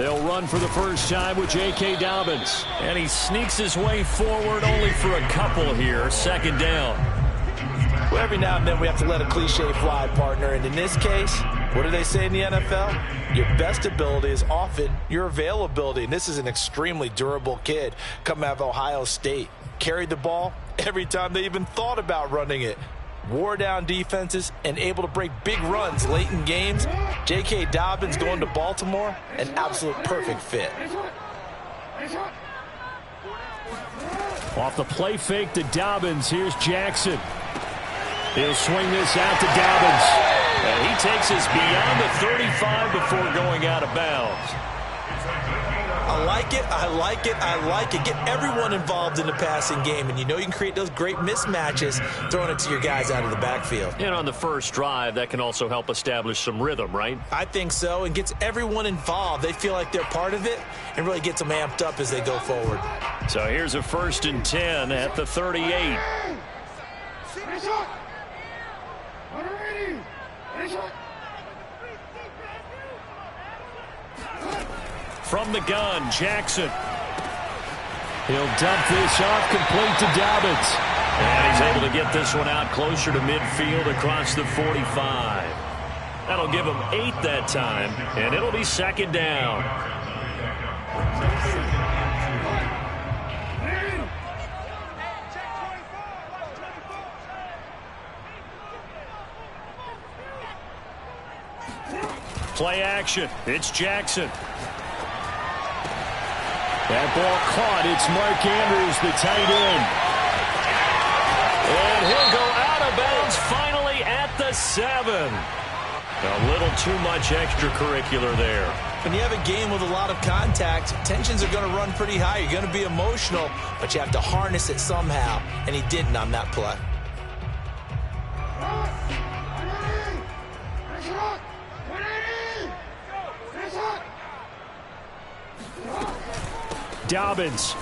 They'll run for the first time with J.K. Dobbins. And he sneaks his way forward only for a couple here. Second down. Well, every now and then we have to let a cliche fly, partner. And in this case, what do they say in the NFL? Your best ability is often your availability. And this is an extremely durable kid coming out of Ohio State. Carried the ball every time they even thought about running it. Wore down defenses and able to break big runs late in games. J.K. Dobbins going to Baltimore, an absolute perfect fit. Off the play fake to Dobbins, here's Jackson. He'll swing this out to Dobbins. And he takes us beyond the 35 before going out of bounds. I like it, I like it, I like it. Get everyone involved in the passing game, and you know you can create those great mismatches throwing it to your guys out of the backfield. And on the first drive, that can also help establish some rhythm, right? I think so, and gets everyone involved. They feel like they're part of it and really gets them amped up as they go forward. So here's a 1st and 10 at the 38. From the gun, Jackson. He'll dump this off complete to Dobbins. And he's able to get this one out closer to midfield across the 45. That'll give him 8 that time, and it'll be second down. Play action. It's Jackson. That ball caught. It's Mark Andrews, the tight end. And he'll go out of bounds finally at the 7. A little too much extracurricular there. When you have a game with a lot of contact, tensions are going to run pretty high. You're going to be emotional, but you have to harness it somehow, and he didn't on that play. Dobbins.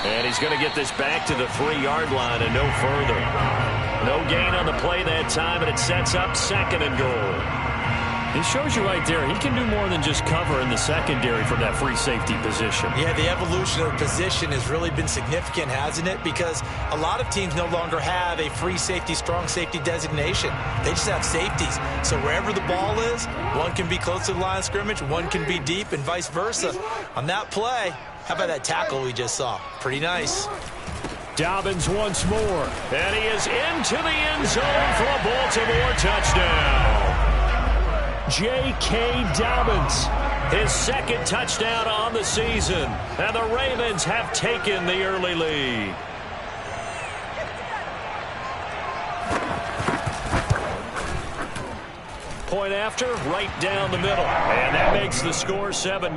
And he's going to get this back to the 3-yard line and no further. No gain on the play that time, and it sets up 2nd and goal. It shows you right there, he can do more than just cover in the secondary from that free safety position. Yeah, the evolution of position has really been significant, hasn't it? Because a lot of teams no longer have a free safety, strong safety designation. They just have safeties. So wherever the ball is, one can be close to the line of scrimmage, one can be deep, and vice versa. On that play, how about that tackle we just saw? Pretty nice. Dobbins once more. And he is into the end zone for a Baltimore touchdown. J.K. Dobbins, his 2nd touchdown on the season. And the Ravens have taken the early lead. Point after, right down the middle. And that makes the score 7-0.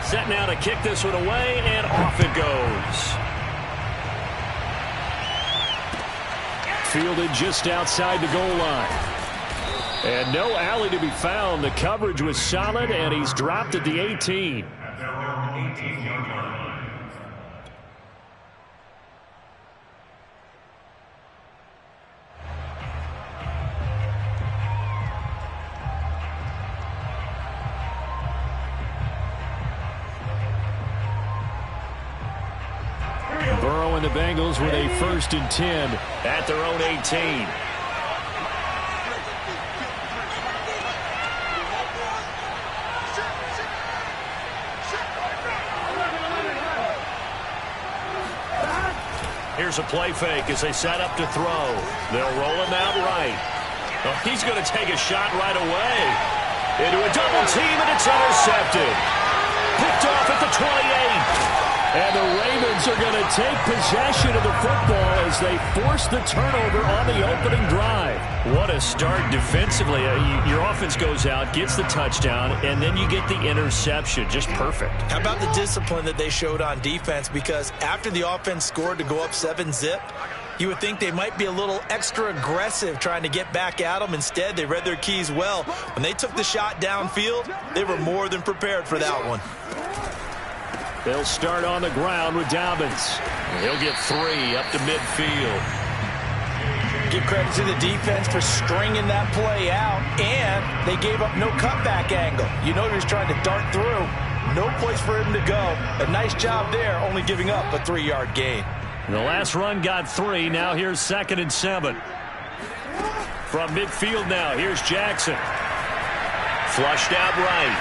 Set now to kick this one away, and off it goes. Fielded just outside the goal line. And no alley to be found. The coverage was solid, and he's dropped at the 18. Burrow and the Bengals with a 1st and 10 at their own 18. Here's a play fake as they set up to throw. They'll roll him out right. Oh, he's going to take a shot right away. Into a double team, and it's intercepted. Picked off at the 28. And the Ravens are going to take possession of the football as they force the turnover on the opening drive. What a start defensively. Your offense goes out, gets the touchdown, and then you get the interception. Just perfect. How about the discipline that they showed on defense? Because after the offense scored to go up 7-zip, you would think they might be a little extra aggressive trying to get back at them. Instead, they read their keys well. When they took the shot downfield, they were more than prepared for that one. They'll start on the ground with Dobbins. He'll get 3 up to midfield. Give credit to the defense for stringing that play out, and they gave up no cutback angle. You know he was trying to dart through. No place for him to go. A nice job there, only giving up a 3-yard gain. The last run got 3. Now here's 2nd and 7. From midfield now, here's Jackson. Flushed out right.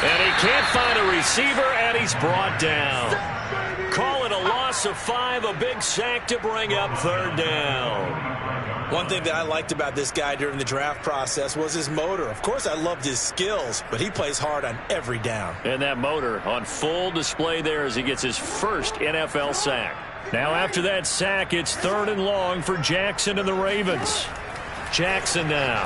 And he can't find a receiver, and he's brought down. Call it a loss of 5, a big sack to bring up 3rd down. One thing that I liked about this guy during the draft process was his motor. Of course, I loved his skills, but he plays hard on every down. And that motor on full display there as he gets his first NFL sack. Now after that sack, it's 3rd and long for Jackson and the Ravens. Jackson now.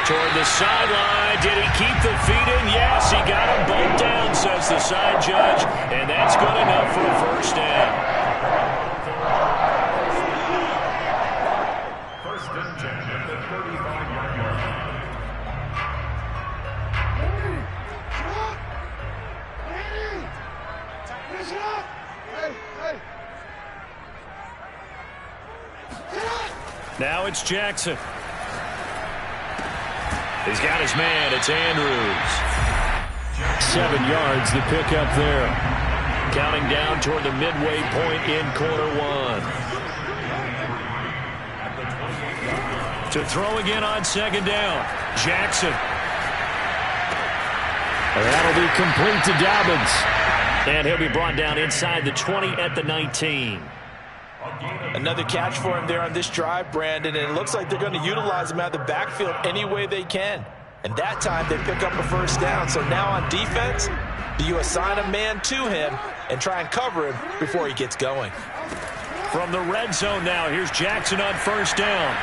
Toward the sideline. Did he keep the feet in? Yes, he got them both down, says the side judge. And that's good enough for a 1st down. 1st and 10 at the 35-yard line. Now it's Jackson. He's got his man. It's Andrews. 7 yards the pickup there. Counting down toward the midway point in quarter 1. To throw again on 2nd down. Jackson. That'll be complete to Dobbins. And he'll be brought down inside the 20 at the 19. Another catch for him there on this drive, Brandon, and it looks like they're going to utilize him out of the backfield any way they can. And that time they pick up a 1st down. So now on defense, do you assign a man to him and try and cover him before he gets going? From the red zone now, here's Jackson on 1st down.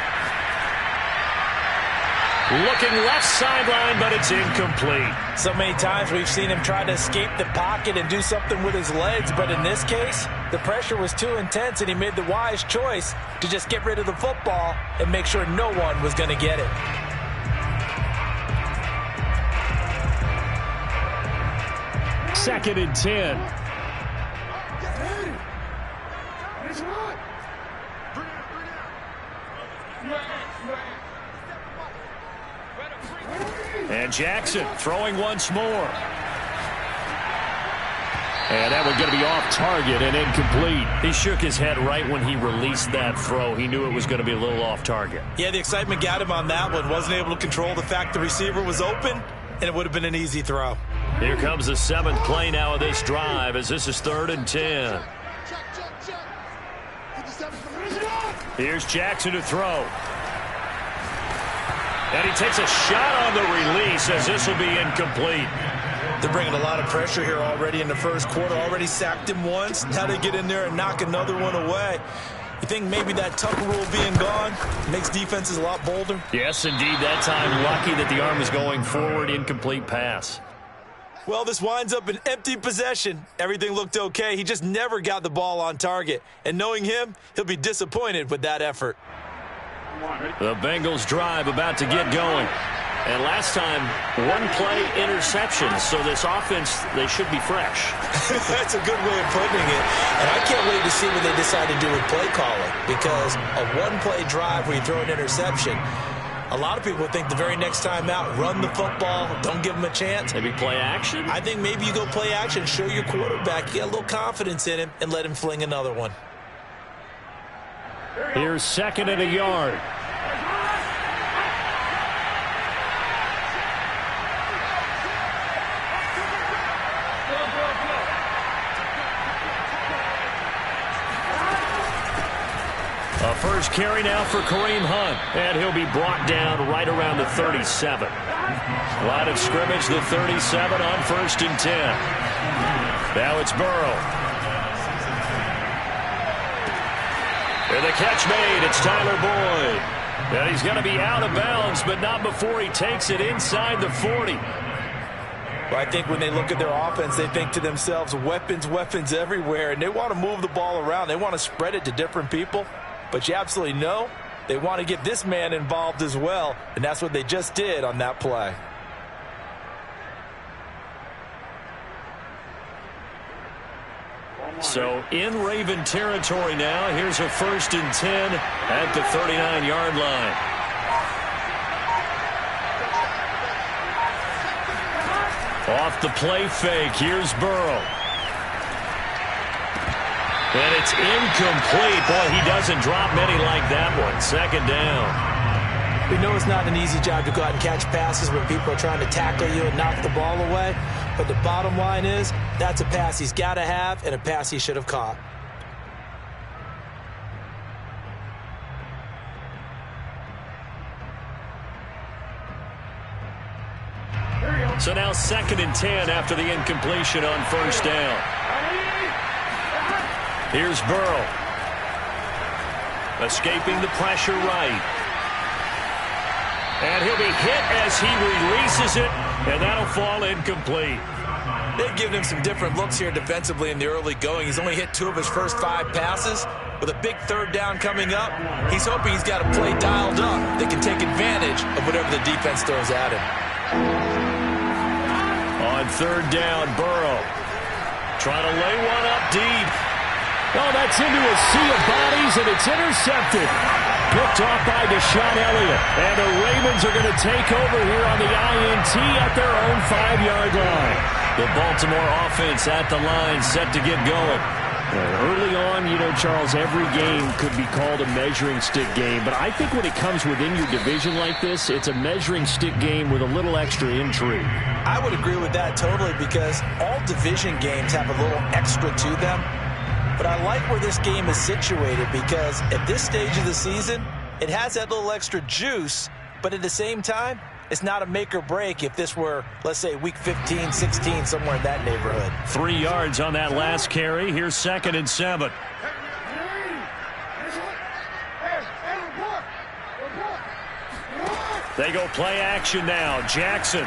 Looking left sideline, but it's incomplete. So many times we've seen him try to escape the pocket and do something with his legs, but in this case, the pressure was too intense, and he made the wise choice to just get rid of the football and make sure no one was going to get it. Second and 10. And Jackson throwing once more. And that one's going to be off target and incomplete. He shook his head right when he released that throw. He knew it was going to be a little off target. Yeah, the excitement got him on that one. Wasn't able to control the fact the receiver was open, and it would have been an easy throw. Here comes the 7th play now of this drive as this is 3rd and 10. Here's Jackson to throw. And he takes a shot on the release as this will be incomplete. They're bringing a lot of pressure here already in the 1st quarter. Already sacked him once. Now they get in there and knock another one away. You think maybe that Tucker rule being gone makes defenses a lot bolder? Yes, indeed. That time, lucky that the arm is going forward. Incomplete pass. Well, this winds up an empty possession. Everything looked okay. He just never got the ball on target. And knowing him, he'll be disappointed with that effort. The Bengals drive about to get going. And last time, 1-play interception. So this offense, they should be fresh. That's a good way of putting it. And I can't wait to see what they decide to do with play calling. Because a 1-play drive where you throw an interception, a lot of people think the very next time out, run the football, don't give them a chance. Maybe play action? I think maybe you go play action, show your quarterback, you got a little confidence in him, and let him fling another one. Here's 2nd and a yard. A first carry now for Kareem Hunt, and he'll be brought down right around the 37. Line of scrimmage, the 37 on 1st and 10. Now it's Burrow. And the catch made. It's Tyler Boyd. And he's going to be out of bounds, but not before he takes it inside the 40. Well, I think when they look at their offense, they think to themselves, weapons, weapons everywhere, and they want to move the ball around. They want to spread it to different people. But you absolutely know they want to get this man involved as well, and that's what they just did on that play. So in Raven territory now. Here's a 1st and 10 at the 39-yard line. Off the play fake. Here's Burrow. And it's incomplete. Boy, he doesn't drop many like that one. 2nd down. We know it's not an easy job to go out and catch passes when people are trying to tackle you and knock the ball away. But the bottom line is, that's a pass he's got to have and a pass he should have caught. So now 2nd and 10 after the incompletion on 1st down. Here's Burrow. Escaping the pressure right. And he'll be hit as he releases it, and that'll fall incomplete. They've given him some different looks here defensively in the early going. He's only hit 2 of his first 5 passes. With a big 3rd down coming up, he's hoping he's got a play dialed up that can take advantage of whatever the defense throws at him. On 3rd down, Burrow trying to lay one up deep. Oh, that's into a sea of bodies, and it's intercepted. Picked off by Deshaun Elliott. And the Ravens are going to take over here on the INT at their own 5-yard line. The Baltimore offense at the line, set to get going. Early on, you know, Charles, every game could be called a measuring stick game. But I think when it comes within your division like this, it's a measuring stick game with a little extra intrigue. I would agree with that totally, because all division games have a little extra to them. But I like where this game is situated, because at this stage of the season, it has that little extra juice, but at the same time, it's not a make or break if this were, let's say, week 15, 16, somewhere in that neighborhood. 3 yards on that last carry. Here's 2nd and 7. They go play action now. Jackson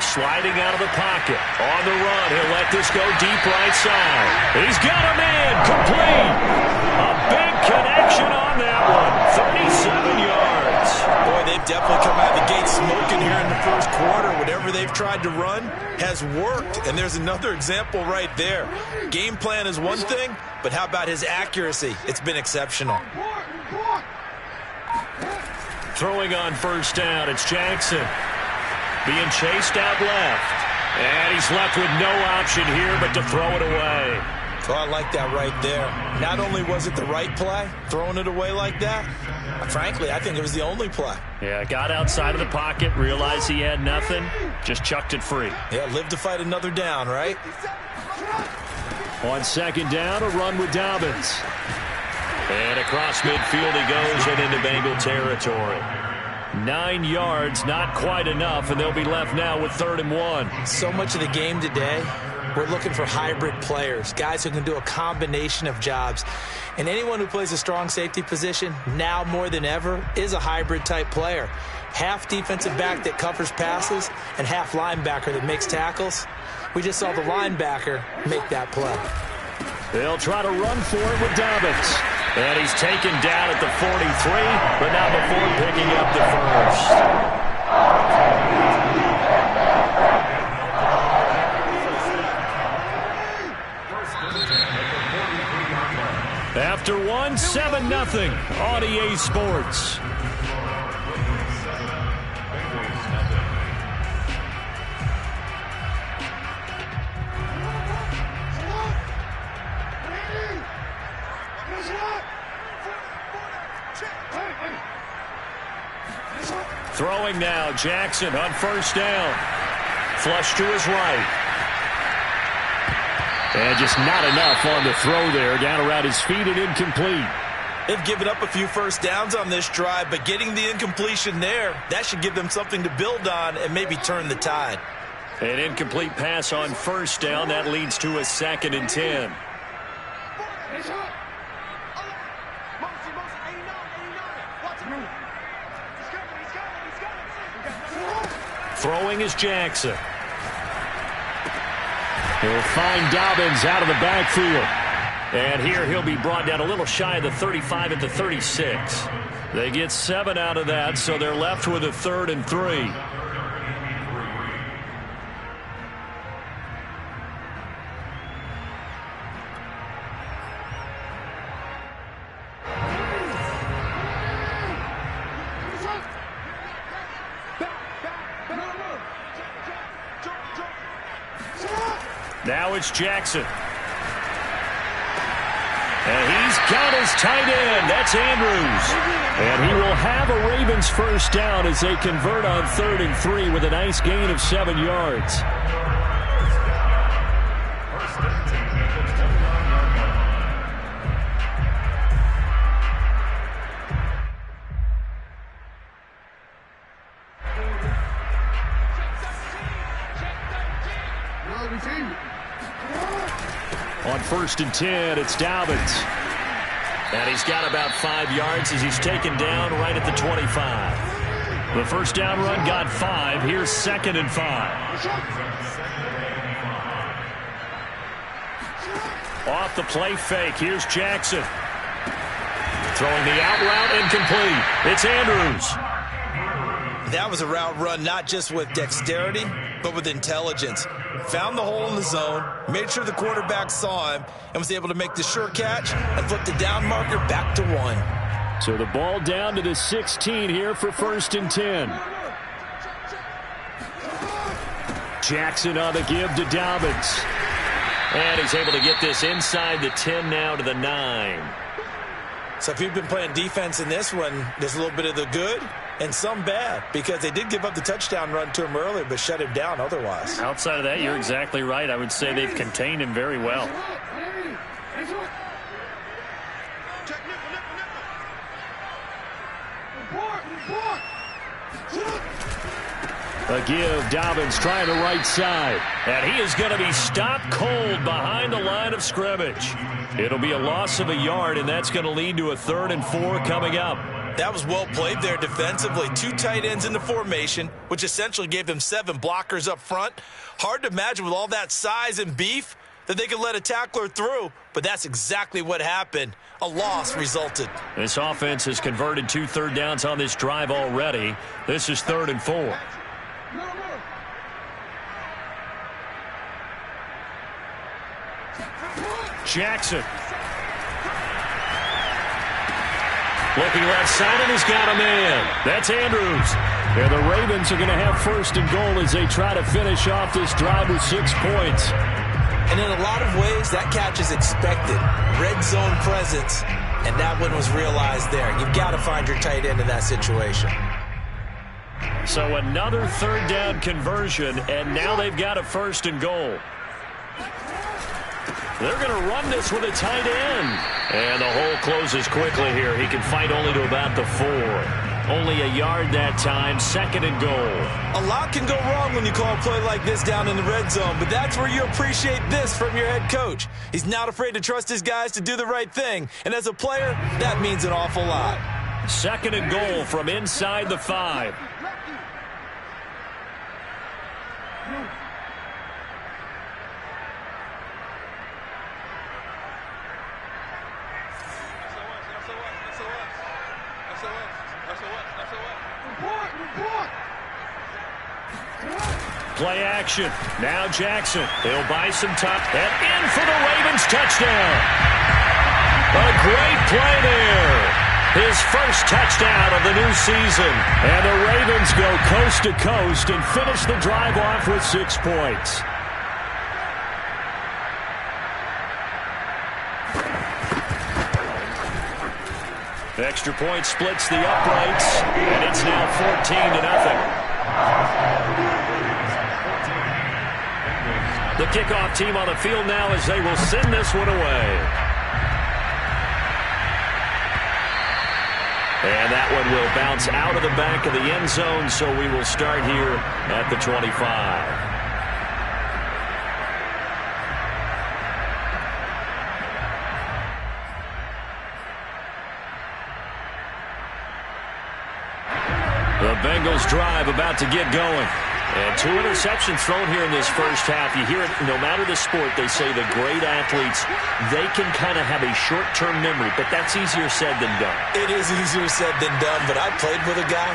sliding out of the pocket. On the run, he'll let this go deep right side. He's got a man complete. A big connection on that one. 37 yards. Boy, they've definitely come out of the gate smoking here in the first quarter. Whatever they've tried to run has worked. And there's another example right there. Game plan is one thing, but how about his accuracy? It's been exceptional. Throwing on 1st down, it's Jackson. Being chased out left. And he's left with no option here but to throw it away. Oh, I like that right there. Not only was it the right play, throwing it away like that, frankly, I think it was the only play. Yeah, got outside of the pocket, realized he had nothing, just chucked it free. Yeah, live to fight another down, right? On 2nd down, a run with Dobbins. And across midfield he goes and into Bengal territory. 9 yards, not quite enough, and they'll be left now with 3rd and 1. So much of the game today, we're looking for hybrid players, guys who can do a combination of jobs. And anyone who plays a strong safety position, now more than ever, is a hybrid-type player. Half defensive back that covers passes and half linebacker that makes tackles. We just saw the linebacker make that play. They'll try to run for it with Dobbins. And he's taken down at the 43, but not before picking up the first. After 1, 7-0 on EA Sports. Throwing now, Jackson on 1st down. Flush to his right. And just not enough on the throw there. Down around his feet and incomplete. They've given up a few first downs on this drive, but getting the incompletion there, that should give them something to build on and maybe turn the tide. An incomplete pass on 1st down. That leads to a 2nd and 10. Throwing is Jackson. He'll find Dobbins out of the backfield. And here he'll be brought down a little shy of the 35 at the 36. They get 7 out of that, so they're left with a 3rd and 3. Now it's Jackson. And he's got his tight end. That's Andrews. And he will have a Ravens first down as they convert on 3rd and 3 with a nice gain of 7 yards. On 1st and 10, it's Dobbins. And he's got about 5 yards as he's taken down right at the 25. The first down run got 5. Here's 2nd and 5. Off the play fake. Here's Jackson. Throwing the out route incomplete. It's Andrews. That was a route run not just with dexterity, but with intelligence. Found the hole in the zone, made sure the quarterback saw him, and was able to make the sure catch and flip the down marker back to 1. So the ball down to the 16 here for 1st and 10. Jackson on the give to Dobbins. And he's able to get this inside the 10 now to the 9. So if you've been playing defense in this one, there's a little bit of the good and some bad, because they did give up the touchdown run to him earlier, but shut him down otherwise. Outside of that, you're exactly right. I would say they've contained him very well. A give, Dobbins trying the right side. And he is going to be stopped cold behind the line of scrimmage. It'll be a loss of a yard, and that's going to lead to a 3rd and 4 coming up. That was well played there defensively. 2 tight ends in the formation, which essentially gave them 7 blockers up front. Hard to imagine with all that size and beef that they could let a tackler through, but that's exactly what happened. A loss resulted. This offense has converted 2 third downs on this drive already. This is 3rd and 4. Jackson. Looking left side, and he's got a man. That's Andrews. And the Ravens are going to have 1st and goal as they try to finish off this drive with 6 points. And in a lot of ways, that catch is expected. Red zone presence, and that one was realized there. You've got to find your tight end in that situation. So another 3rd down conversion, and now they've got a 1st and goal. They're going to run this with a tight end. And the hole closes quickly here. He can fight only to about the 4. Only a yard that time, 2nd and goal. A lot can go wrong when you call a play like this down in the red zone, but that's where you appreciate this from your head coach. He's not afraid to trust his guys to do the right thing. And as a player, that means an awful lot. 2nd and goal from inside the 5. Play action. Now Jackson. He'll buy some time. And in for the Ravens touchdown. A great play there. His first touchdown of the new season. And the Ravens go coast to coast and finish the drive off with 6 points. Extra point splits the uprights, and it's now 14-0. The kickoff team on the field now as they will send this one away. And that one will bounce out of the back of the end zone, so we will start here at the 25. The Bengals drive about to get going. And 2 interceptions thrown here in this first half. You hear it, no matter the sport, they say the great athletes, they can kind of have a short-term memory, but that's easier said than done. It is easier said than done, but I played with a guy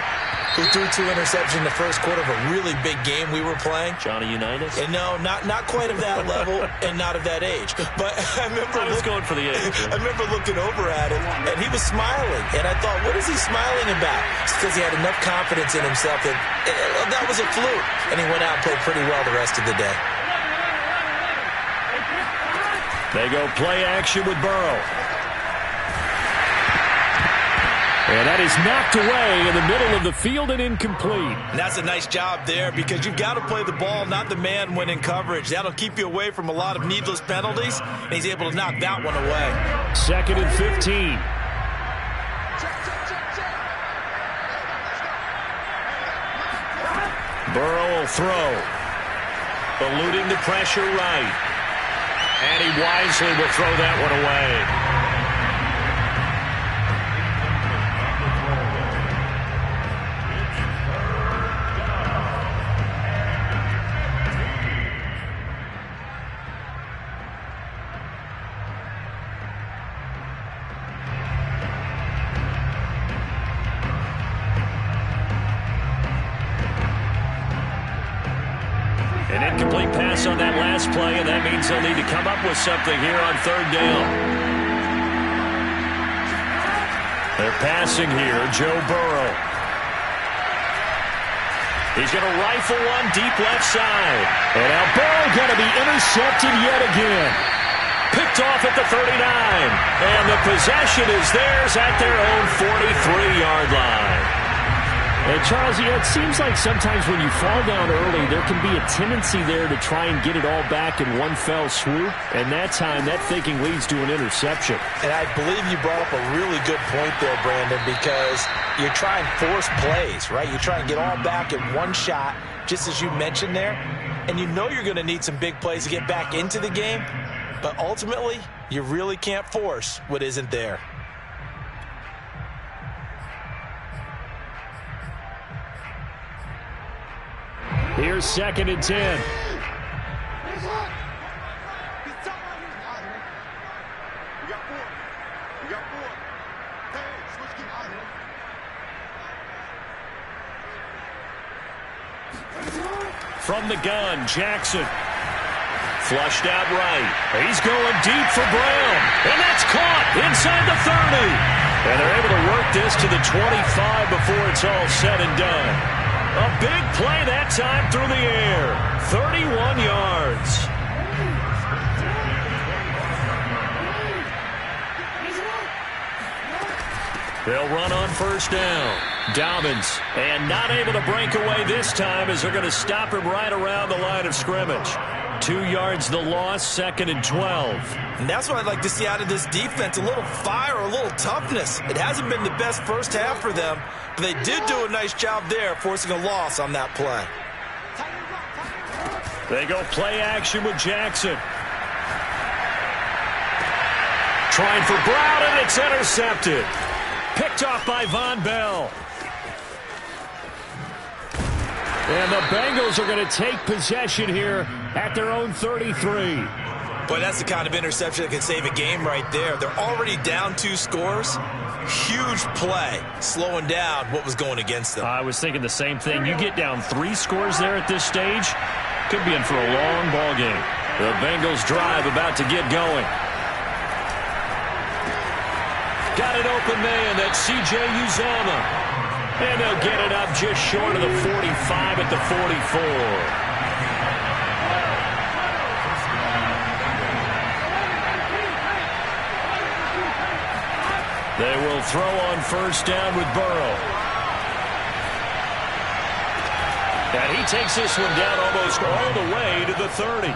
who threw 2 interceptions in the first quarter of a really big game we were playing. Johnny Unitas? And no, not quite of that level and not of that age. But I remember I was going for the age. I remember looking over at him, and he was smiling. And I thought, what is he smiling about? It's because he had enough confidence in himself that that was a fluke. And he went out and played pretty well the rest of the day. They go play action with Burrow. And that is knocked away in the middle of the field and incomplete. And that's a nice job there because you've got to play the ball, not the man when in coverage. That'll keep you away from a lot of needless penalties, and he's able to knock that one away. 2nd and 15. Burrow will throw. Eluding the pressure right. And he wisely will throw that one away. An incomplete pass on that last play, and that means they'll need to come up with something here on 3rd down. They're passing here, Joe Burrow. He's going to rifle one deep left side. And now Burrow going to be intercepted yet again. Picked off at the 39. And the possession is theirs at their own 43-yard line. And Charles, it seems like sometimes when you fall down early, there can be a tendency there to try and get it all back in one fell swoop. And that time, that thinking leads to an interception. And I believe you brought up a really good point there, Brandon, because you're trying force plays, right? You try and get all back in one shot, just as you mentioned there. And you know you're going to need some big plays to get back into the game. But ultimately, you really can't force what isn't there. Here's 2nd and 10. From the gun, Jackson. Flushed out right. He's going deep for Brown. And that's caught inside the 30. And they're able to work this to the 25 before it's all said and done. A big play that time through the air. 31 yards. They'll run on 1st down. Dobbins, and not able to break away this time as they're going to stop him right around the line of scrimmage. 2 yards the loss, 2nd and 12. And that's what I'd like to see out of this defense, a little fire, a little toughness. It hasn't been the best first half for them, but they did do a nice job there, forcing a loss on that play. They go play action with Jackson. Trying for Brown, and it's intercepted. Picked off by Von Bell. And the Bengals are going to take possession here at their own 33. Boy, that's the kind of interception that can save a game right there. They're already down 2 scores. Huge play, slowing down what was going against them. I was thinking the same thing. You get down 3 scores there at this stage, could be in for a long ball game. The Bengals drive about to get going. Got an open man, that's C.J. Uzomah. And they'll get it up just short of the 45 at the 44. They will throw on 1st down with Burrow. And he takes this one down almost all the way to the 30.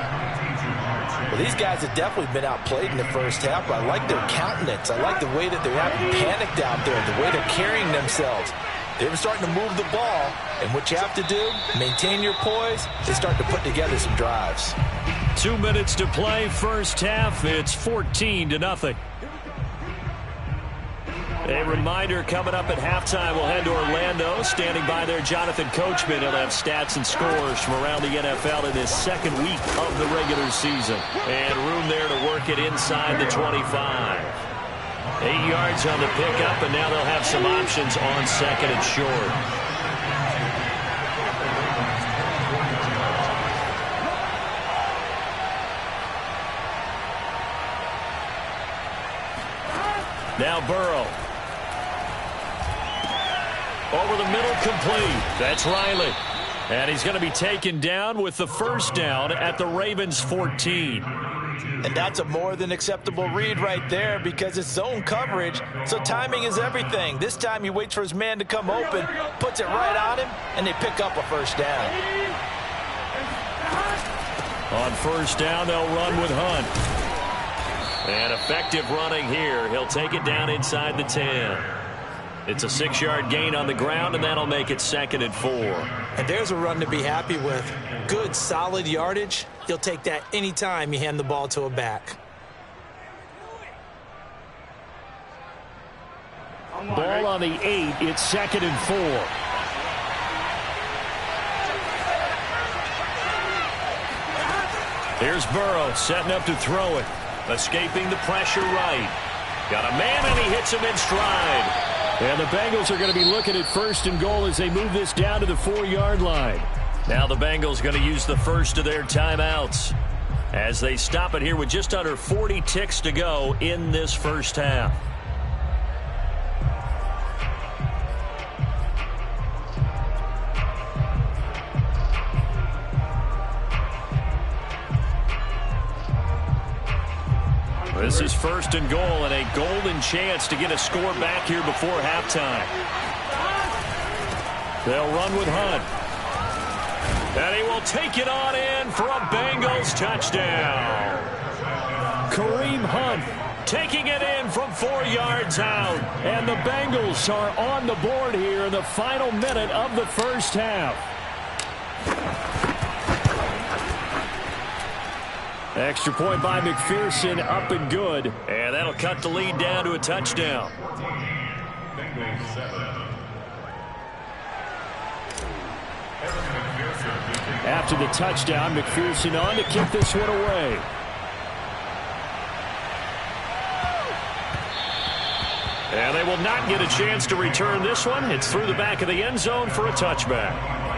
Well, these guys have definitely been outplayed in the first half, but I like their countenance. I like the way that they're having panicked out there, the way they're carrying themselves. They're starting to move the ball, and what you have to do, maintain your poise, and start to put together some drives. 2 minutes to play, first half. It's 14-0. A reminder coming up at halftime, we'll head to Orlando. Standing by there, Jonathan Coachman. He'll have stats and scores from around the NFL in his 2nd week of the regular season. And room there to work it inside the 25. 8 yards on the pickup, and now they'll have some options on 2nd and short. Now Burrow. Over the middle, complete. That's Riley. And he's going to be taken down with the 1st down at the Ravens' 14. And that's a more than acceptable read right there because it's zone coverage, so timing is everything. This time he waits for his man to come open, puts it right on him, and they pick up a first down. On first down, they'll run with Hunt. And effective running here. He'll take it down inside the 10. It's a 6-yard gain on the ground, and that'll make it 2nd and 4. And there's a run to be happy with. Good, solid yardage. He'll take that anytime you hand the ball to a back. Ball on the 8. It's 2nd and 4. Here's Burrow setting up to throw it. Escaping the pressure right. Got a man, and he hits him in stride. And the Bengals are going to be looking at 1st and goal as they move this down to the 4-yard line. Now the Bengals going to use the first of their timeouts as they stop it here with just under 40 ticks to go in this first half. This is 1st and goal and a golden chance to get a score back here before halftime. They'll run with Hunt. And he will take it on in for a Bengals touchdown. Kareem Hunt taking it in from 4 yards out. And the Bengals are on the board here in the final minute of the first half. Extra point by McPherson, up and good. And that'll cut the lead down to a touchdown. After the touchdown, McPherson on to kick this one away. And they will not get a chance to return this one. It's through the back of the end zone for a touchback.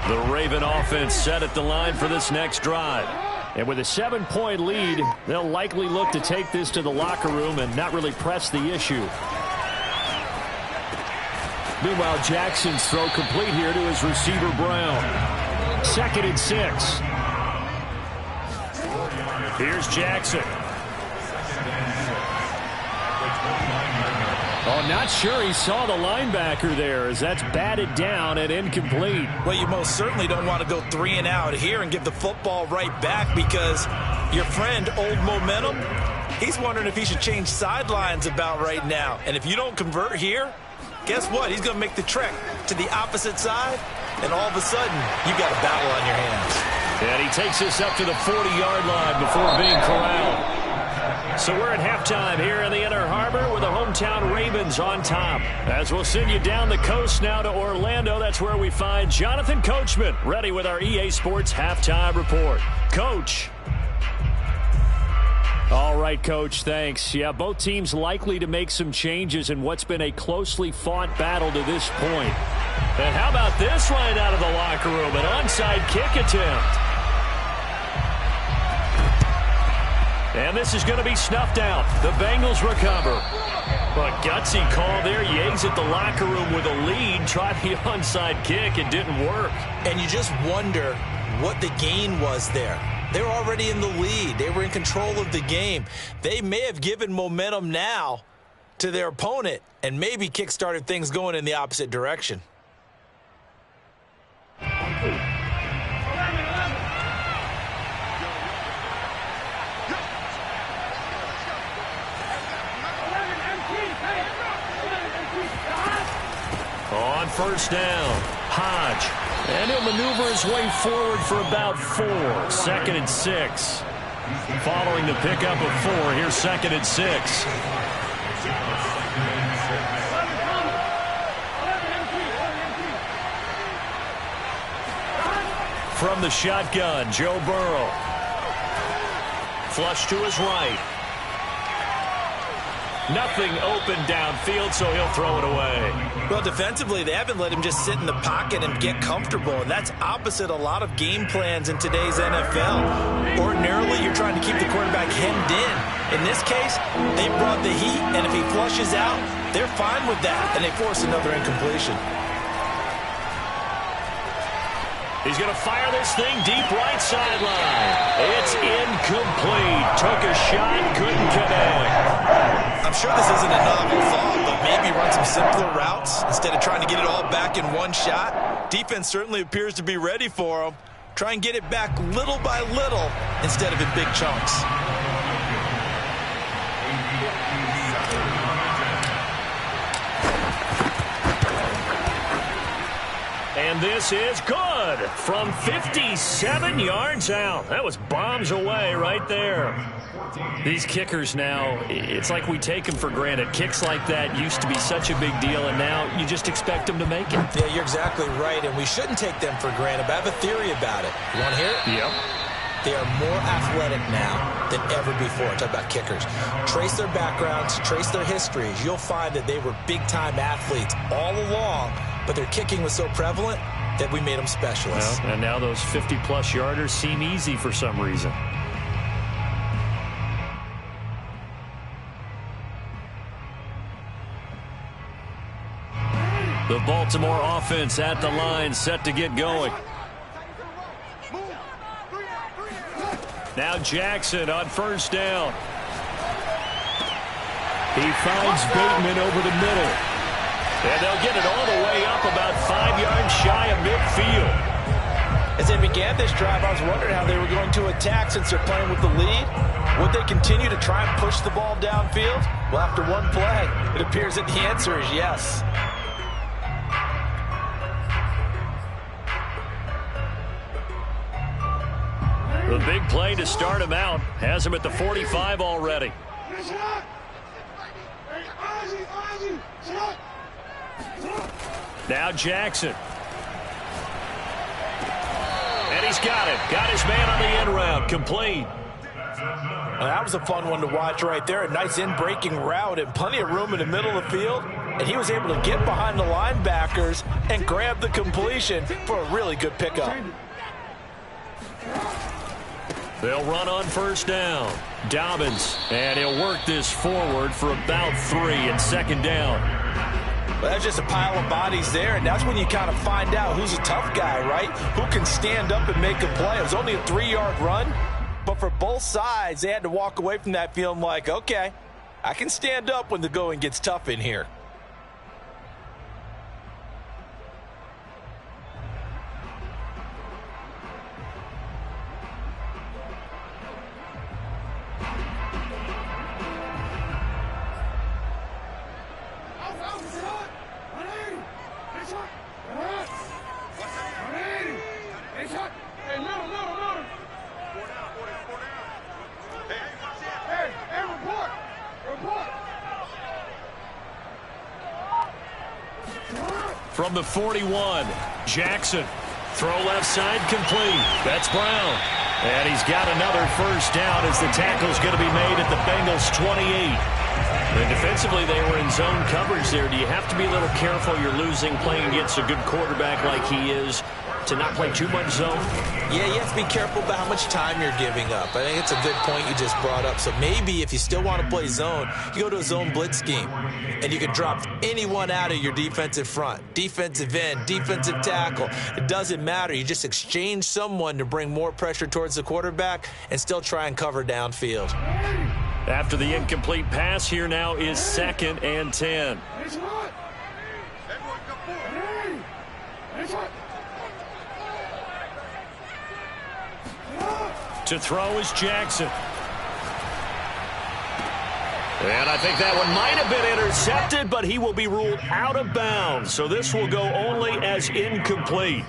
The Raven offense set at the line for this next drive. And with a 7-point lead, they'll likely look to take this to the locker room and not really press the issue. Meanwhile, Jackson's throw complete here to his receiver, Brown. 2nd and 6. Here's Jackson. Oh, not sure he saw the linebacker there as that's batted down and incomplete. Well, you most certainly don't want to go 3 and out here and give the football right back because your friend, Old Momentum, he's wondering if he should change sidelines about right now. And if you don't convert here, guess what? He's going to make the trek to the opposite side, and all of a sudden, you got a battle on your hands. And he takes this up to the 40-yard line before being corralled. So we're at halftime here in the Inner Harbor with the hometown Ravens on top. As we'll send you down the coast now to Orlando, that's where we find Jonathan Coachman ready with our EA Sports halftime report. Coach. All right, Coach, thanks. Yeah, both teams likely to make some changes in what's been a closely fought battle to this point. And how about this line out of the locker room? An onside kick attempt. And this is going to be snuffed out. The Bengals recover. A gutsy call there. You exit the locker room with a lead. Tried the onside kick. It didn't work. And you just wonder what the gain was there. They were already in the lead. They were in control of the game. They may have given momentum now to their opponent and maybe kick-started things going in the opposite direction. On first down, Hodge. And he'll maneuver his way forward for about 4. 2nd and 6. Following the pickup of 4, here's 2nd and 6. From the shotgun, Joe Burrow. Flush to his right. Nothing open downfield, so he'll throw it away. Well, defensively, they haven't let him just sit in the pocket and get comfortable, and that's opposite a lot of game plans in today's NFL. Ordinarily, you're trying to keep the quarterback hemmed in. In this case, they brought the heat, and if he flushes out, they're fine with that, and they force another incompletion. He's going to fire this thing deep right sideline. It's incomplete. Took a shot, couldn't connect. I'm sure this isn't a novel thought, but maybe run some simpler routes instead of trying to get it all back in one shot. Defense certainly appears to be ready for him. Try and get it back little by little instead of in big chunks. And this is good from 57 yards out. That was bombs away right there. These kickers now, it's like we take them for granted. Kicks like that used to be such a big deal, and now you just expect them to make it. Yeah, you're exactly right, and we shouldn't take them for granted, but I have a theory about it. You want to hear it? Yep. They are more athletic now than ever before. I'm talking about kickers. Trace their backgrounds, trace their histories. You'll find that they were big-time athletes all along, but their kicking was so prevalent that we made them specialists. Well, and now those 50-plus yarders seem easy for some reason. The Baltimore offense at the line, set to get going. Now Jackson on first down. He finds Bateman over the middle. And they'll get it all the way up about 5 yards shy of midfield. As they began this drive, I was wondering how they were going to attack since they're playing with the lead. Would they continue to try and push the ball downfield? Well, after one play, it appears that the answer is yes. The big play to start him out has him at the 45 already. Now Jackson. And he's got it. Got his man on the end route. Complete. Well, that was a fun one to watch right there. A nice in-breaking route and plenty of room in the middle of the field. And he was able to get behind the linebackers and grab the completion for a really good pickup. They'll run on first down. Dobbins, and he'll work this forward for about 3 and second down. Well, that's just a pile of bodies there, and that's when you kind of find out who's a tough guy, right? Who can stand up and make a play. It was only a 3-yard run, but for both sides, they had to walk away from that feeling like, okay, I can stand up when the going gets tough in here. From the 41, Jackson. Throw left side complete. That's Brown. And he's got another first down as the tackle's going to be made at the Bengals 28. And defensively, they were in zone coverage there. Do you have to be a little careful? You're losing playing against a good quarterback like he is to not play too much zone? Yeah, you have to be careful about how much time you're giving up. I think it's a good point you just brought up. So maybe if you still want to play zone, you go to a zone blitz scheme, and you can drop anyone out of your defensive front, defensive end, defensive tackle. It doesn't matter. You just exchange someone to bring more pressure towards the quarterback and still try and cover downfield. After the incomplete pass, here now is 2nd and 10. To throw is Jackson. And I think that one might have been intercepted, but he will be ruled out of bounds. So this will go only as incomplete.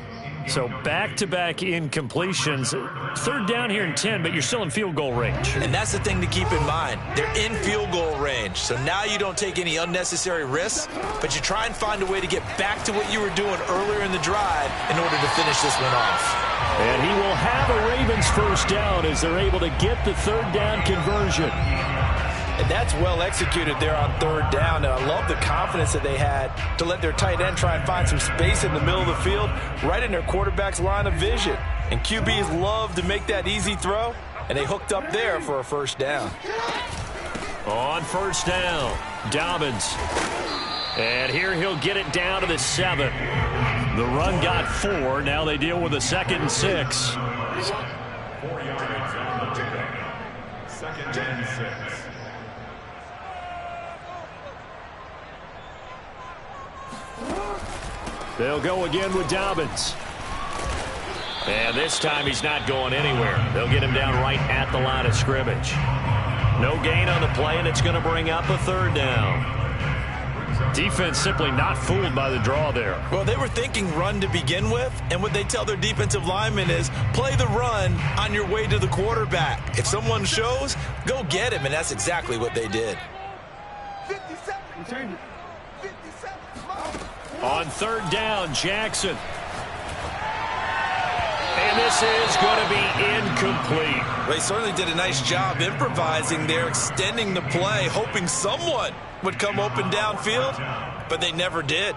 So back-to-back incompletions. Third down here and 10, but you're still in field goal range. And that's the thing to keep in mind. They're in field goal range. So now you don't take any unnecessary risks, but you try and find a way to get back to what you were doing earlier in the drive in order to finish this one off. And he will have a Ravens first down as they're able to get the third down conversion. And that's well executed there on third down. And I love the confidence that they had to let their tight end try and find some space in the middle of the field, right in their quarterback's line of vision. And QBs love to make that easy throw, and they hooked up there for a first down. On first down, Dobbins. And here he'll get it down to the 7. The run got 4. Now they deal with a 2nd and 6. 4 yards on the pickup. 2nd and 6. They'll go again with Dobbins. And this time he's not going anywhere. They'll get him down right at the line of scrimmage. No gain on the play, and it's going to bring up a third down. Defense simply not fooled by the draw there. Well, they were thinking run to begin with, and what they tell their defensive linemen is play the run on your way to the quarterback. If someone shows, go get him, and that's exactly what they did. 57. On third down, Jackson. And this is going to be incomplete. They certainly did a nice job improvising there, extending the play, hoping someone would come open downfield, but they never did.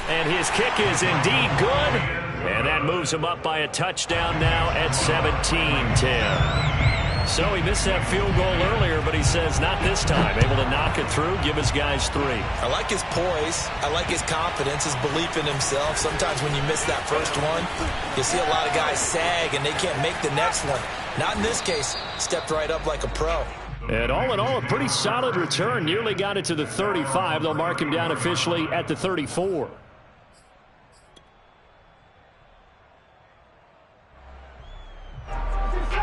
And his kick is indeed good. And that moves him up by a touchdown now at 17-10. So he missed that field goal earlier, but he says not this time. Able to knock it through, give his guys 3. I like his poise. I like his confidence, his belief in himself. Sometimes when you miss that first one, you see a lot of guys sag and they can't make the next one. Not in this case. Stepped right up like a pro. And all in all, a pretty solid return. Nearly got it to the 35. They'll mark him down officially at the 34.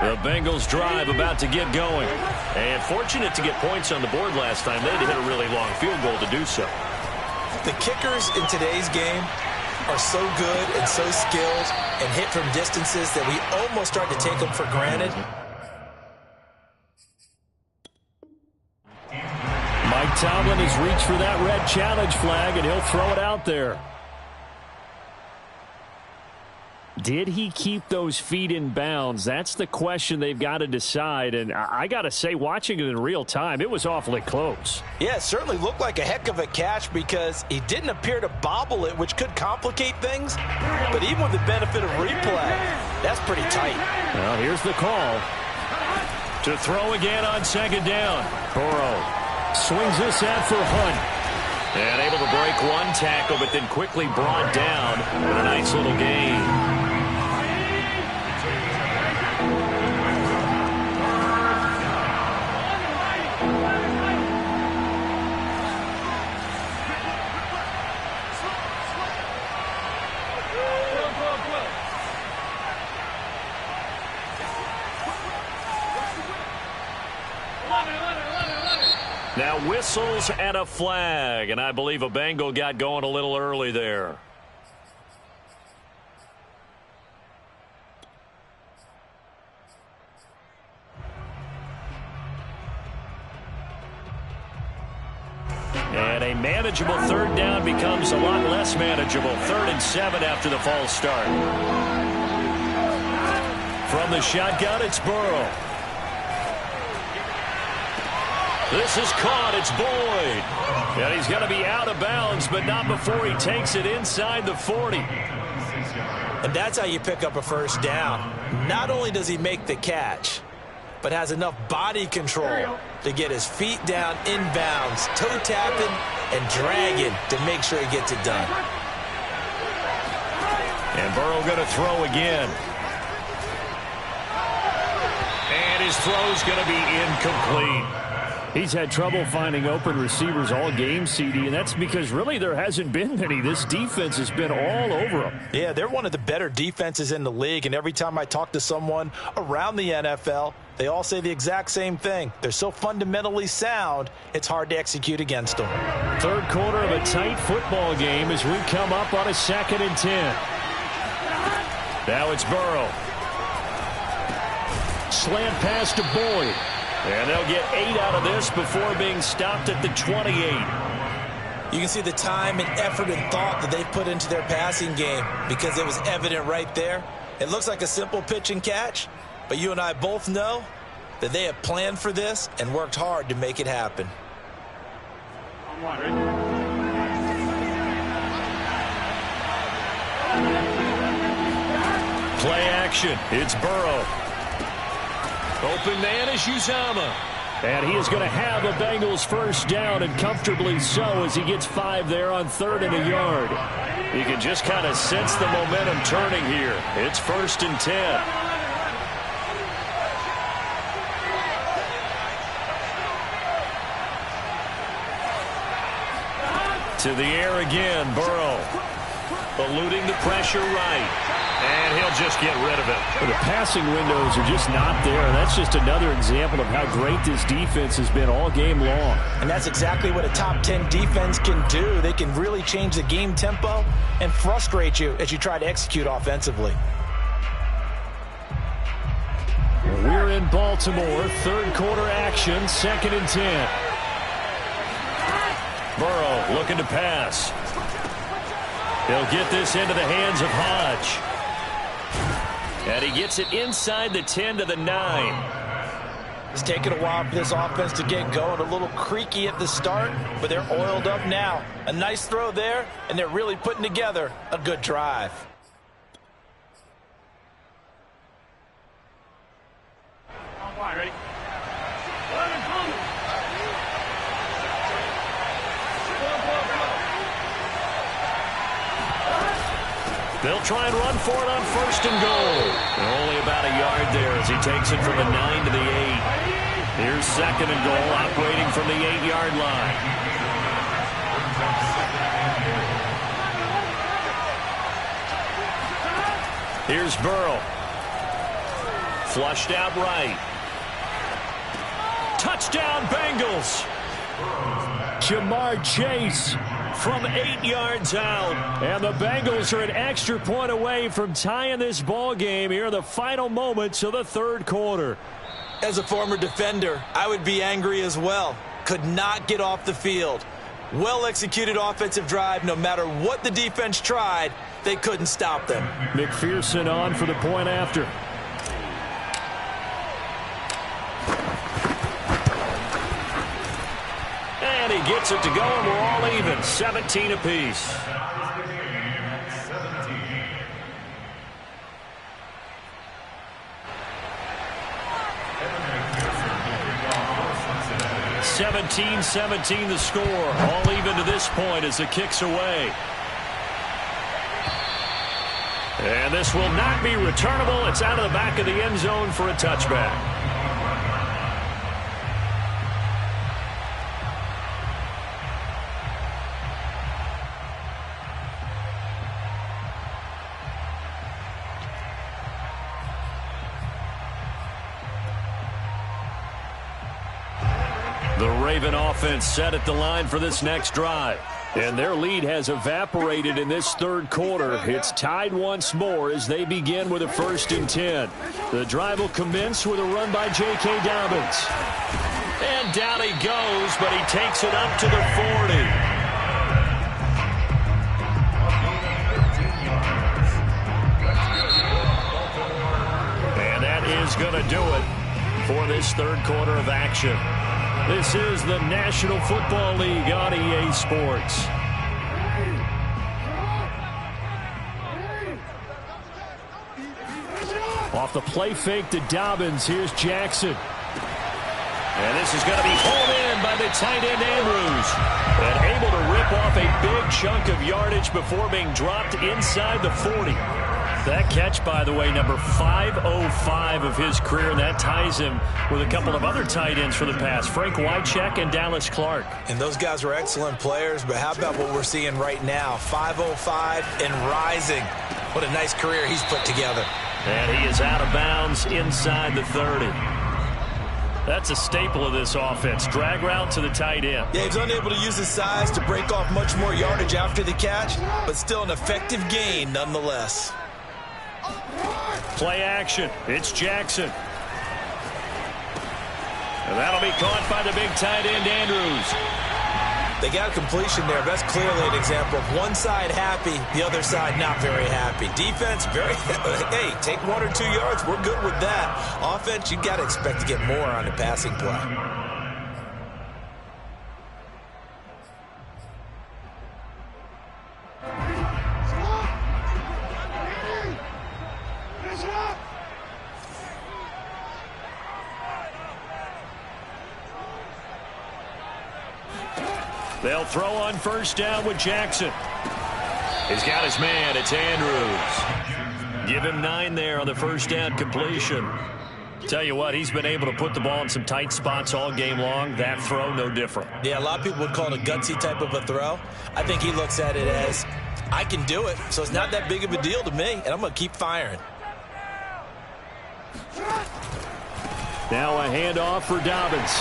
The Bengals drive about to get going. And fortunate to get points on the board last time. They had to hit a really long field goal to do so. The kickers in today's game are so good and so skilled and hit from distances that we almost start to take them for granted. Mike Tomlin has reached for that red challenge flag, and he'll throw it out there. Did he keep those feet in bounds? That's the question they've got to decide. And I got to say, watching it in real time, it was awfully close. Yeah, it certainly looked like a heck of a catch because he didn't appear to bobble it, which could complicate things. But even with the benefit of replay, that's pretty tight. Well, here's the call. To throw again on second down. Burrow swings this out for Hunt. And able to break one tackle, but then quickly brought down with a nice little gain. Now whistles and a flag, and I believe a Bengal got going a little early there. And a manageable third down becomes a lot less manageable. 3rd and 7 after the false start. From the shotgun, it's Burrow. This is caught. It's Boyd. And he's going to be out of bounds, but not before he takes it inside the 40. And that's how you pick up a first down. Not only does he make the catch, but has enough body control to get his feet down inbounds, toe tapping and dragging to make sure he gets it done. And Burrow going to throw again. And his throw's going to be incomplete. He's had trouble finding open receivers all game, CD, and that's because really there hasn't been many. This defense has been all over him. Yeah, they're one of the better defenses in the league, and every time I talk to someone around the NFL, they all say the exact same thing. They're so fundamentally sound, it's hard to execute against them. Third quarter of a tight football game as we come up on a 2nd and 10. Now it's Burrow. Slant pass to Boyd. And they'll get 8 out of this before being stopped at the 28. You can see the time and effort and thought that they've put into their passing game because it was evident right there. It looks like a simple pitch and catch, but you and I both know that they have planned for this and worked hard to make it happen. Play action. It's Burrow. Open man is Uzomah. And he is going to have a Bengals first down, and comfortably so as he gets 5 there on 3rd and a yard. You can just kind of sense the momentum turning here. It's 1st and 10. To the air again, Burrow. Eluding the pressure right. And he'll just get rid of it. Well, the passing windows are just not there. And that's just another example of how great this defense has been all game long. And that's exactly what a top 10 defense can do. They can really change the game tempo and frustrate you as you try to execute offensively. We're in Baltimore. Third quarter action. 2nd and 10. Burrow looking to pass. He'll get this into the hands of Hodge. And he gets it inside the 10 to the 9. It's taken a while for this offense to get going. A little creaky at the start, but they're oiled up now. A nice throw there, and they're really putting together a good drive. All right, ready? They'll try and run for it on 1st and goal. And only about a yard there as he takes it from the 9 to the 8. Here's 2nd and goal, operating from the 8-yard line. Here's Burrow. Flushed out right. Touchdown, Bengals. Jamar Chase from 8 yards out. And the Bengals are an extra point away from tying this ball game here in the final moments of the third quarter. As a former defender, I would be angry as well. Could not get off the field. Well-executed offensive drive. No matter what the defense tried, they couldn't stop them. McPherson on for the point after. And he gets it to go, and we're all even. 17 apiece. 17-17 the score. All even to this point as the kick's away. And this will not be returnable. It's out of the back of the end zone for a touchback. The Raven offense set at the line for this next drive. And their lead has evaporated in this third quarter. It's tied once more as they begin with a 1st and 10. The drive will commence with a run by J.K. Dobbins. And down he goes, but he takes it up to the 40. And that is going to do it for this third quarter of action. This is the National Football League on EA Sports. Off the play fake to Dobbins. Here's Jackson. And this is going to be pulled in by the tight end Andrews. And able to rip off a big chunk of yardage before being dropped inside the 40. That catch, by the way, number 505 of his career, and that ties him with a couple of other tight ends for the past, Frank Wycheck and Dallas Clark. And those guys were excellent players, but how about what we're seeing right now? 505 and rising. What a nice career he's put together. And he is out of bounds inside the 30. That's a staple of this offense. Drag route to the tight end. Yeah, he's unable to use his size to break off much more yardage after the catch, but still an effective gain nonetheless. Play action. It's Jackson. And that'll be caught by the big tight end, Andrews. They got a completion there. That's clearly an example of one side happy, the other side not very happy. Defense, very, hey, take 1 or 2 yards. We're good with that. Offense, you got to expect to get more on the passing play. They'll throw on first down with Jackson. He's got his man. It's Andrews. Give him 9 there on the first down completion. Tell you what, he's been able to put the ball in some tight spots all game long. That throw, no different. Yeah, a lot of people would call it a gutsy type of a throw. I think he looks at it as, I can do it, so it's not that big of a deal to me, and I'm going to keep firing. Now a handoff for Dobbins.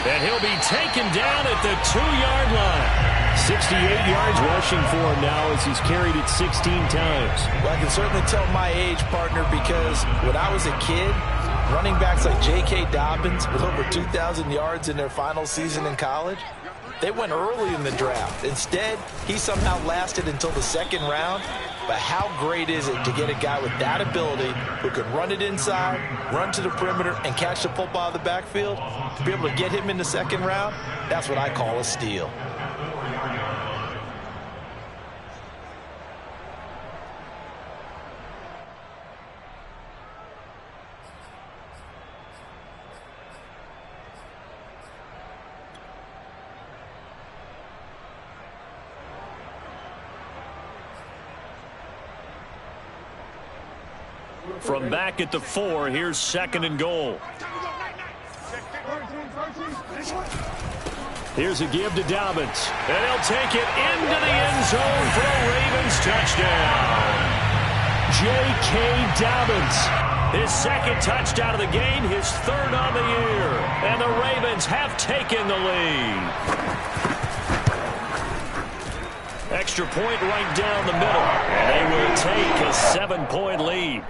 And he'll be taken down at the 2-yard line. 68 yards rushing for him now as he's carried it 16 times. Well, I can certainly tell my age, partner, because when I was a kid, running backs like J.K. Dobbins with over 2,000 yards in their final season in college, they went early in the draft. Instead, he somehow lasted until the 2nd round. But how great is it to get a guy with that ability who can run it inside, run to the perimeter, and catch the football out of the backfield? To be able to get him in the 2nd round, that's what I call a steal. From back at the 4, here's 2nd and goal. Here's a give to Dobbins. And he'll take it into the end zone for a Ravens touchdown. J.K. Dobbins. His 2nd touchdown of the game, his 3rd on the year. And the Ravens have taken the lead. Extra point right down the middle. And they will take a 7-point lead.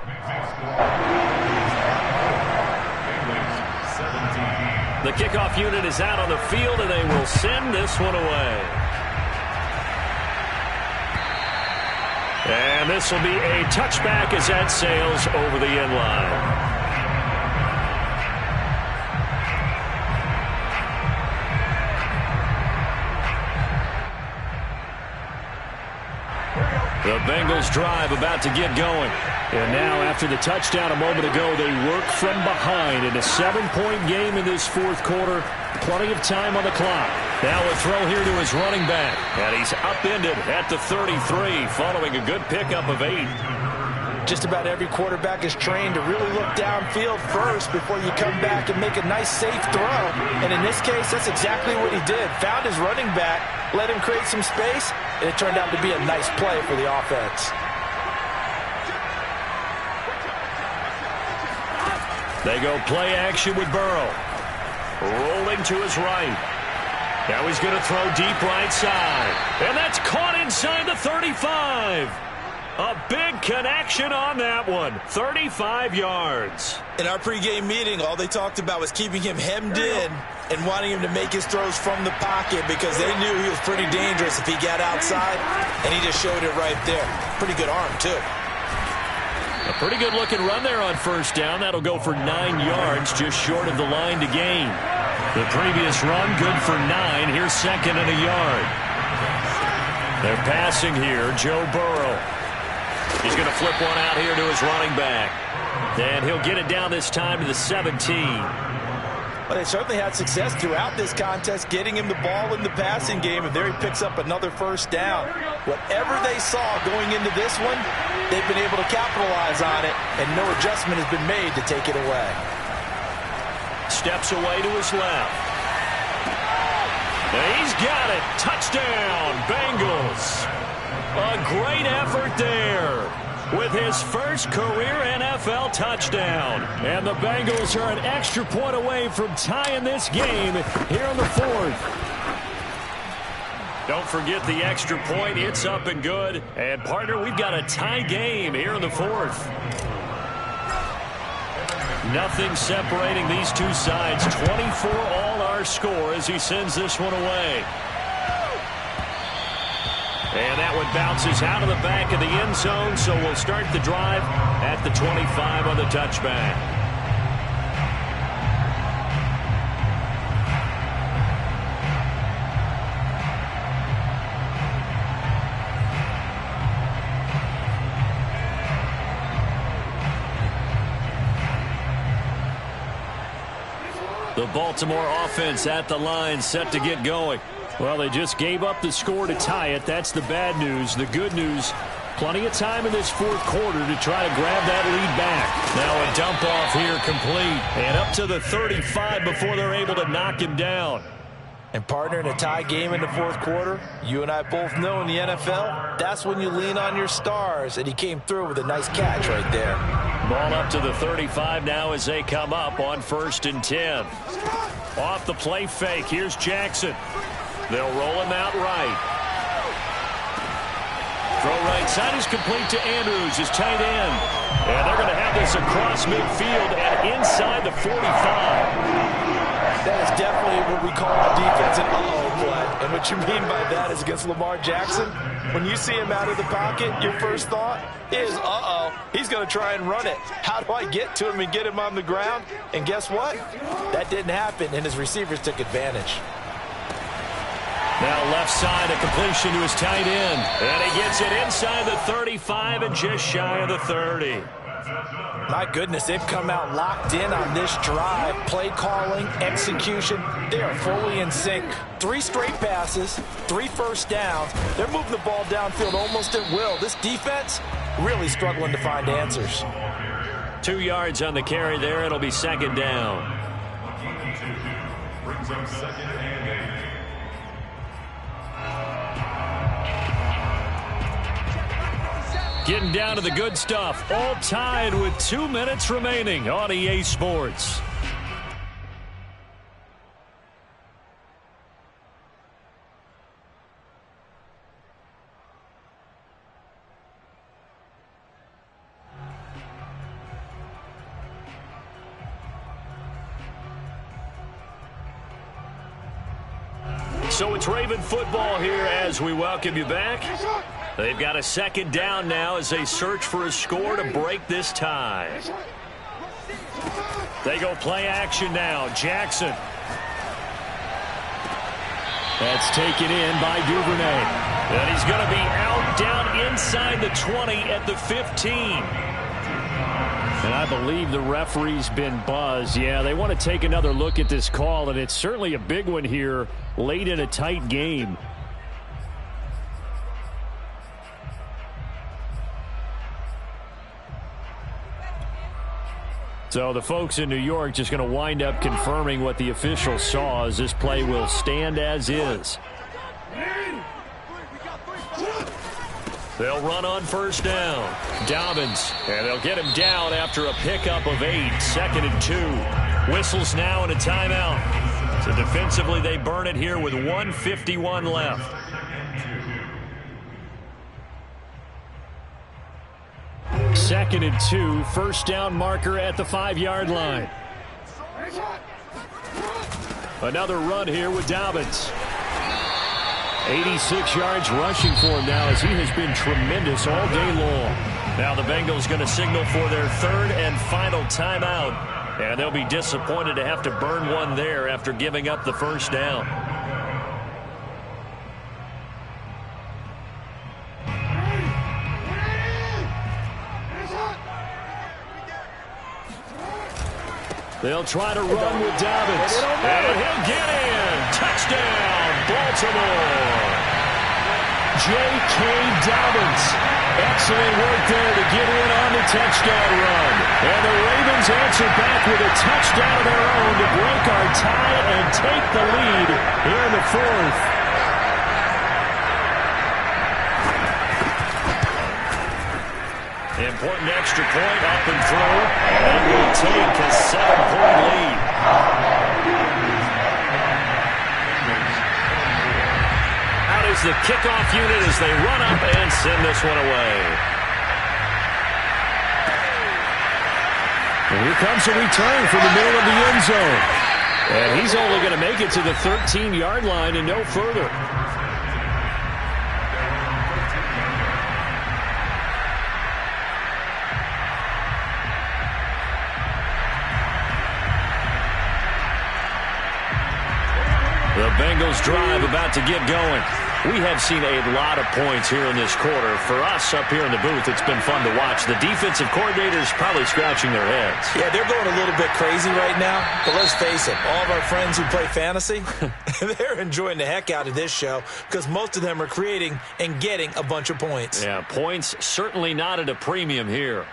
The kickoff unit is out on the field, and they will send this one away. And this will be a touchback as that sails over the end line. The Bengals drive about to get going. And now, after the touchdown a moment ago, they work from behind in a 7-point game in this 4th quarter. Plenty of time on the clock. Now a throw here to his running back. And he's upended at the 33, following a good pickup of 8. Just about every quarterback is trained to really look downfield first before you come back and make a nice, safe throw. And in this case, that's exactly what he did. Found his running back, let him create some space, and it turned out to be a nice play for the offense. They go play action with Burrow. Rolling to his right. Now he's going to throw deep right side. And that's caught inside the 35. A big connection on that one. 35 yards. In our pregame meeting, all they talked about was keeping him hemmed in and wanting him to make his throws from the pocket because they knew he was pretty dangerous if he got outside, and he just showed it right there. Pretty good arm, too. A pretty good-looking run there on first down. That'll go for 9 yards, just short of the line to gain. The previous run, good for 9. Here's 2nd and a yard. They're passing here. Joe Burrow. He's going to flip one out here to his running back. And he'll get it down this time to the 17. Well, they certainly had success throughout this contest, getting him the ball in the passing game, and there he picks up another first down. Whatever they saw going into this one, they've been able to capitalize on it, and no adjustment has been made to take it away. Steps away to his left. And he's got it. Touchdown, Bengals. A great effort there with his first career NFL touchdown. And the Bengals are an extra point away from tying this game here in the fourth. Don't forget the extra point. It's up and good. And, partner, we've got a tie game here in the fourth. Nothing separating these two sides. 24 all our score as he sends this one away. And that one bounces out of the back of the end zone, so we'll start the drive at the 25 on the touchback. The Baltimore offense at the line, set to get going. Well, they just gave up the score to tie it. That's the bad news. The good news, plenty of time in this fourth quarter to try to grab that lead back. Now a dump off here complete. And up to the 35 before they're able to knock him down. And, partner, in a tie game in the fourth quarter, you and I both know in the NFL, that's when you lean on your stars. And he came through with a nice catch right there. Ball up to the 35 now as they come up on 1st and 10. Off the play fake. Here's Jackson. They'll roll him out right. Throw right side is complete to Andrews, his tight end. And they're going to have this across midfield and inside the 45. That is definitely what we call a defensive uh-oh play. And what you mean by that is against Lamar Jackson, when you see him out of the pocket, your first thought is, uh-oh, he's going to try and run it. How do I get to him and get him on the ground? And guess what? That didn't happen, and his receivers took advantage. Now left side, a completion to his tight end. And he gets it inside the 35 and just shy of the 30. My goodness, they've come out locked in on this drive. Play calling, execution, they are fully in sync. 3 straight passes, 3 first downs. They're moving the ball downfield almost at will. This defense really struggling to find answers. 2 yards on the carry there. It'll be 2nd down. Brings up 2nd and 8. Getting down to the good stuff. All tied with 2 minutes remaining on EA Sports. So it's Raven football here as we welcome you back. They've got a 2nd down now as they search for a score to break this tie. They go play action now. Jackson. That's taken in by Duvernay. And he's going to be out down inside the 20 at the 15. And I believe the referee's been buzzed. Yeah, they want to take another look at this call, and it's certainly a big one here late in a tight game. So the folks in New York just going to wind up confirming what the officials saw, as this play will stand as is. They'll run on 1st down. Dobbins, and they'll get him down after a pickup of 8. 2nd and 2. Whistles now and a timeout. So defensively they burn it here with 1:51 left. Second and 2, 1st down marker at the 5-yard line. Another run here with Dobbins. 86 yards rushing for him now as he has been tremendous all day long. Now the Bengals going to signal for their 3rd and final timeout. And they'll be disappointed to have to burn one there after giving up the 1st down. They'll try to run with Dobbins. And he'll get in. Touchdown, Baltimore. J.K. Dobbins. Excellent work there to get in on the touchdown run. And the Ravens answer back with a touchdown of their own to break our tie and take the lead here in the fourth. Important extra point up and through. And they will take a 7-point lead. Out is the kickoff unit as they run up and send this one away. And here comes a return from the middle of the end zone. And he's only going to make it to the 13-yard line and no further. The Bengals drive about to get going. We have seen a lot of points here in this quarter. For us up here in the booth, it's been fun to watch. The defensive coordinators probably scratching their heads. Yeah, they're going a little bit crazy right now. But let's face it, all of our friends who play fantasy, they're enjoying the heck out of this show because most of them are creating and getting a bunch of points. Yeah, points certainly not at a premium here.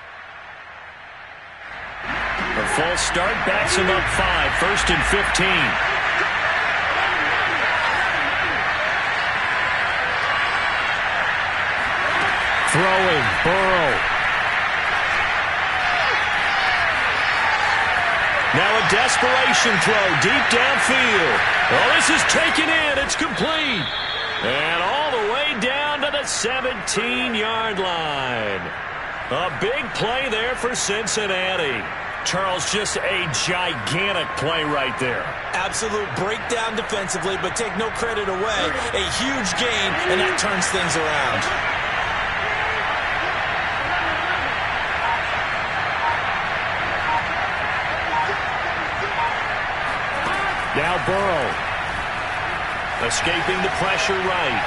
A false start backs him up 5, 1st and 15. Throwing, Burrow. Now a desperation throw deep downfield. Oh, this is taken in. It's complete. And all the way down to the 17-yard line. A big play there for Cincinnati. Charles, just a gigantic play right there. Absolute breakdown defensively, but take no credit away. A huge gain, and that turns things around. Now Burrow. Escaping the pressure right.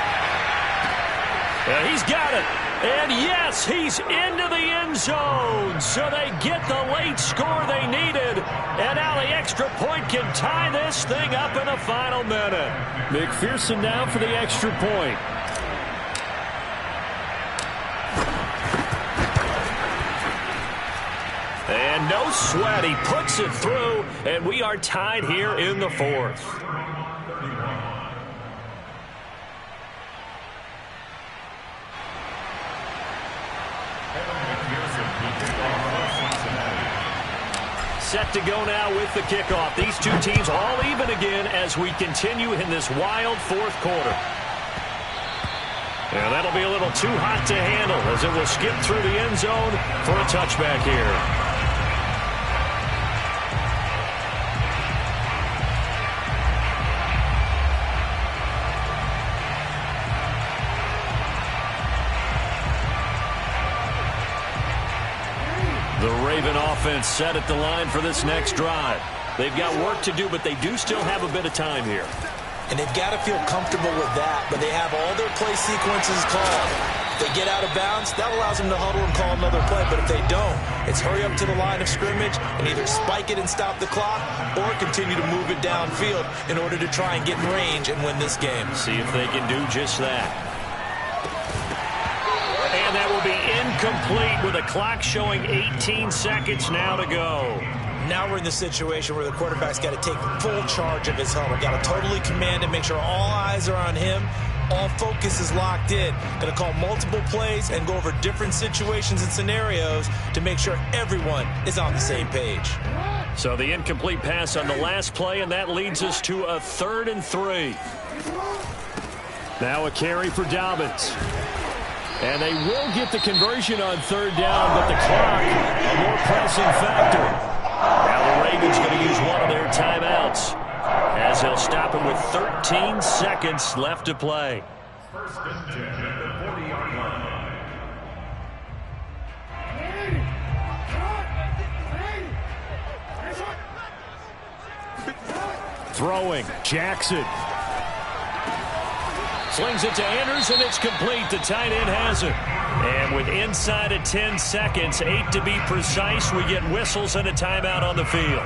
He's got it. And yes, he's into the end zone. So they get the late score they needed. And now the extra point can tie this thing up in the final minute. McPherson now for the extra point. And no sweat, he puts it through, and we are tied here in the fourth. Set to go now with the kickoff. These two teams all even again as we continue in this wild fourth quarter. And that'll be a little too hot to handle as it will skip through the end zone for a touchback here. The Raven offense set at the line for this next drive. They've got work to do, but they do still have a bit of time here. And they've got to feel comfortable with that, but they have all their play sequences called. If they get out of bounds, that allows them to huddle and call another play. But if they don't, it's hurry up to the line of scrimmage and either spike it and stop the clock or continue to move it downfield in order to try and get in range and win this game. See if they can do just that. And that will be incomplete with the clock showing 18 seconds now to go. Now we're in the situation where the quarterback's got to take full charge of his huddle. Got to totally command it, make sure all eyes are on him. All focus is locked in. Going to call multiple plays and go over different situations and scenarios to make sure everyone is on the same page. So the incomplete pass on the last play, and that leads us to a 3rd and 3. Now a carry for Dobbins. And they will get the conversion on 3rd down, but the clock, a more pressing factor. Now the Ravens going to use one of their timeouts as they'll stop it with 13 seconds left to play. 1st and 10 at the 40-yard line. Throwing, Jackson. Slings it to Anders, and it's complete. The tight end has it. And with inside of 10 seconds, 8 to be precise, we get whistles and a timeout on the field.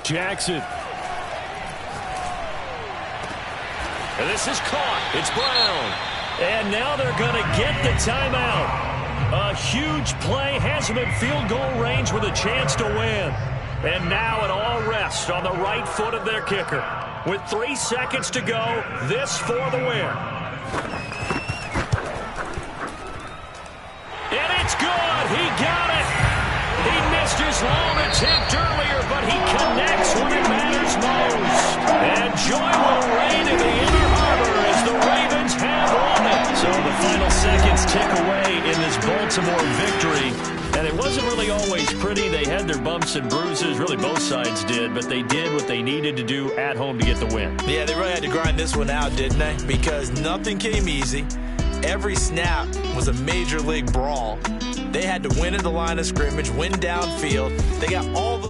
Jackson. And this is caught. It's Brown. And now they're going to get the timeout. A huge play has him in field goal range with a chance to win. And now it all rests on the right foot of their kicker. With 3 seconds to go, this for the win. And it's good. He got it. He missed his long attempt earlier, but he connects when it matters most. And joy will reign in the inner harbor as the Ravens have won it. So the final seconds tick away in this Baltimore victory. And it wasn't really always pretty. They had their bumps and bruises. Really, both sides did. But they did what they needed to do at home to get the win. Yeah, they really had to grind this one out, didn't they? Because nothing came easy. Every snap was a major league brawl. They had to win at the line of scrimmage, win downfield. They got all the